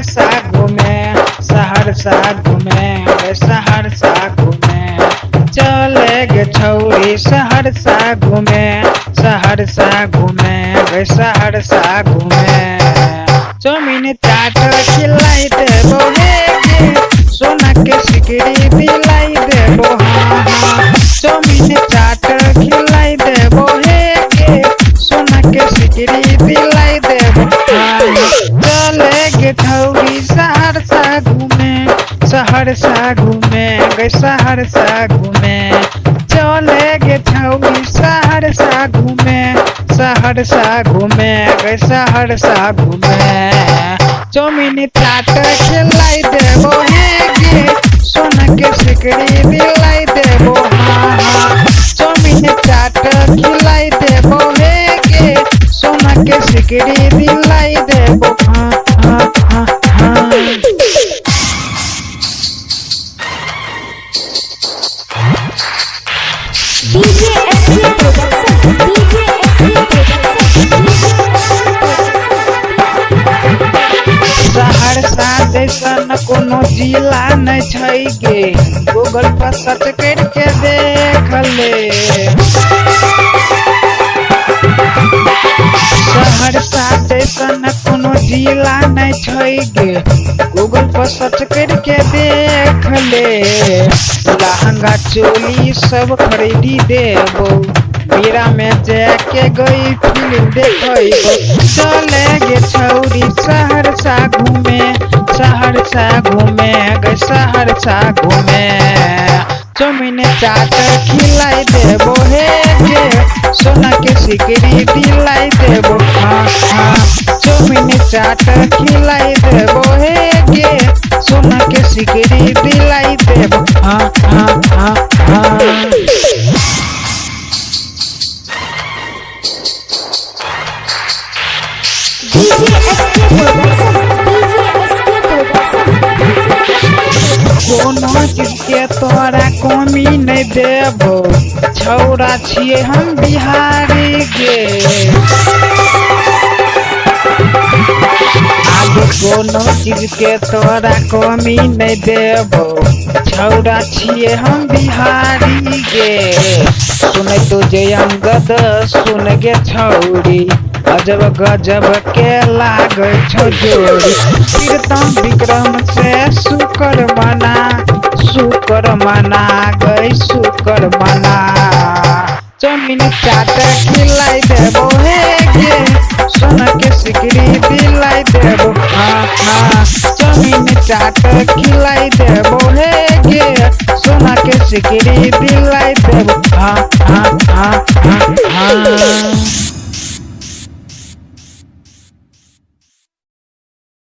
सहरसा घूमे, सहरसा घूमे, सहरसा घूमे। चले गे छौरी सहरसा घूमे, सहरसा घूमे, सहरसा घूमे। चौमिन चाट खिलाई देबो हे गे, सोना के सिकड़ी दिलाई देबो हाँ। चौमिन चाट खिलाई देबो हे गे, सोना के सिकड़ी दिलाई देबो हाँ। चले गे छौरी सहरसा घूमे, सहरसा घूमे, सहरसा घूमे। चले गे छौरी सहरसा घूमे, सहरसा घूमे, सहरसा घूमे। चौमिन चाट खिलाई देबो हे गे, सोना के सिकड़ी दिलाई देबो हाँ। चौमिन चाट खिलाई देबो हे गे, सोना के सिकड़ी दिलाई देबो हाँ हाँ हाँ हाँ। DJ SK Production, DJ SK Production, Saharsa जैसन कोनो जिला नहीं छै गे, गूगल पर सर्च करके देख ले। सहरसा जैसन कोनो जिला नहीं छै गे, गूगल पर सर्च करके देख ले। लहंगा चोली सब खरीदी देबो, मेरा में जाके गई फिल्म देखो। चले गे छौरी सहरसा घूमे, सहरसा घूमे, सहरसा घूमे। चौमिन चाट खिलाई देबो हे गे, सोना के सिकड़ी दिलाई देबो हाँ हाँ। चौमिन चाट खिलाई देबो हे गे, सोना के सिकड़ी दिलाई देबो हाँ हाँ हाँ हाँ। DJ SK Production, DJ SK Production, कोनो चीज के तोरा कमी नहीं देबो, छौरा छिए हम बिहारी गे। आगे कोनो चीज के तोरा कमी नहीं देबो, छौरा छिए हम बिहारी गे। सुनै तो जे अंगद सुन गे छौरी, अजब गजब के लागे छो जोड़ी। कीर्तन विक्रम से शुक्र मना गई शुक्र मना। चौमिन चाट खिलाई देबो हे गे, सोना के सिकड़ी दिलाई देबो हाँ हाँ। चौमिन चाट खिलाई देबो हे गे, सोना के सिकड़ी दिलाई